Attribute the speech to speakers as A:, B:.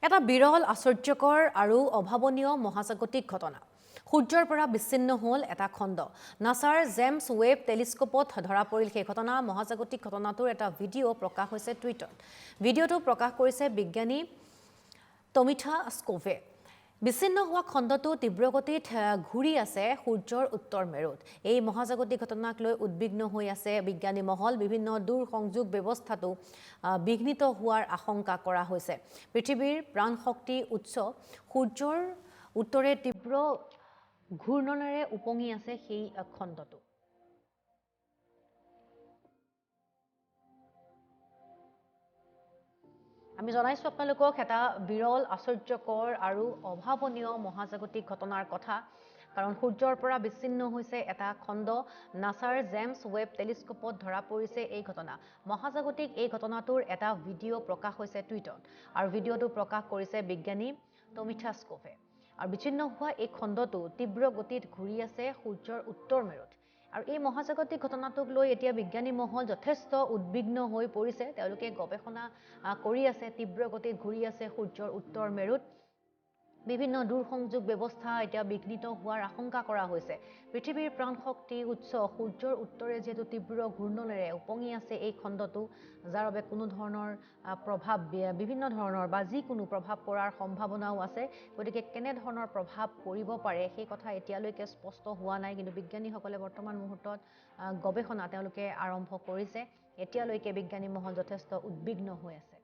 A: এটা বিৰল আশ্চৰ্যকৰ আৰু অভাৱনীয় মহাজাগতিক ঘটনা সূৰ্যৰ পৰা বিচ্ছিন্ন হ'ল এটা খণ্ড নাছাৰ জেমছ ৱেব টেলিস্কোপত ধৰা পৰিল সেই ঘটনা মহাজাগতিক ঘটনাটোৰ এটা ভিডিঅ' প্ৰকাশ হৈছে টুইটাৰত ভিডিঅ'টো প্ৰকাশ কৰিছে বিজ্ঞানী টমিথা স্কোভে বিচ্ছিন্ন হোৱা খণ্ডটো তীব্ৰগতিত ঘূৰি আছে সূৰ্যৰ উত্তৰ মেৰুত এই মহাজাগতিক ঘটনাক লৈ উদ্বিগ্ন হৈ আছে বিজ্ঞানী মহল বিভিন্ন দূৰ সংযোগ ব্যৱস্থাটো বিঘ্নিত হোৱাৰ আশংকা কৰা হৈছে পৃথিৱীৰ প্ৰাণশক্তি উৎস সূৰ্যৰ উত্তৰে তীব্ৰ ঘূৰ্ণনেৰে উপঙি আছে সেই খণ্ডটো আমি জনাইছো আপোনালোকক এটা বিৰল আশ্চৰ্যকৰ আৰু অভাৱনীয় মহাজাগতিক ঘটনাৰ কথা কাৰণ সূৰ্যৰ পৰা বিচ্ছিন্ন হৈছে এটা খণ্ড নাছাৰ জেমছ ৱেব টেলিস্কোপত ধৰা পৰিছে এই ঘটনা মহাজাগতিক এই ঘটনাটোৰ এটা ভিডিঅ' প্ৰকাশ হৈছে টুইটাৰত আৰু ভিডিঅ'টো প্ৰকাশ কৰিছে বিজ্ঞানী টমিথা স্কোভে আৰু বিচ্ছিন্ন হোৱা এই খণ্ডটো তীব্ৰ গতিত ঘূৰি আছে সূৰ্যৰ উত্তৰ মেৰুত আৰু এই মহাজাগতিক ঘটনাটোক লৈ এতিয়া বিজ্ঞানী মহল যথেষ্ট উদ্বিগ্ন হৈ পৰিছে তেওঁলোকে গৱেষণা কৰি আছে তীব্ৰ গতিত ঘূৰি আছে সূৰ্যৰ উত্তৰ মেৰুত বিভিন্ন দূৰ সংযোগ ব্যৱস্থা এতিয়া বিঘ্নিত হোৱাৰ আশংকা কৰা হৈছে পৃথিৱীৰ প্ৰাণশক্তি উৎস সূৰ্যৰ উত্তৰে যেহেতু তীব্ৰ ঘূৰ্ণনেৰে উপঙি আছে এই খণ্ডটো যাৰ বাবে কোনো ধৰণৰ প্ৰভাৱ বিভিন্ন ধৰণৰ বা যিকোনো প্ৰভাৱ পৰাৰ সম্ভাৱনাও আছে গতিকে কেনে ধৰণৰ প্ৰভাৱ পৰিব পাৰে সেই কথা এতিয়ালৈকে স্পষ্ট হোৱা নাই কিন্তু বিজ্ঞানীসকলে বৰ্তমান মুহূৰ্তত গৱেষণা তেওঁলোকে আৰম্ভ কৰিছে এতিয়ালৈকে বিজ্ঞানী মহল যথেষ্ট উদ্বিগ্ন হৈ আছে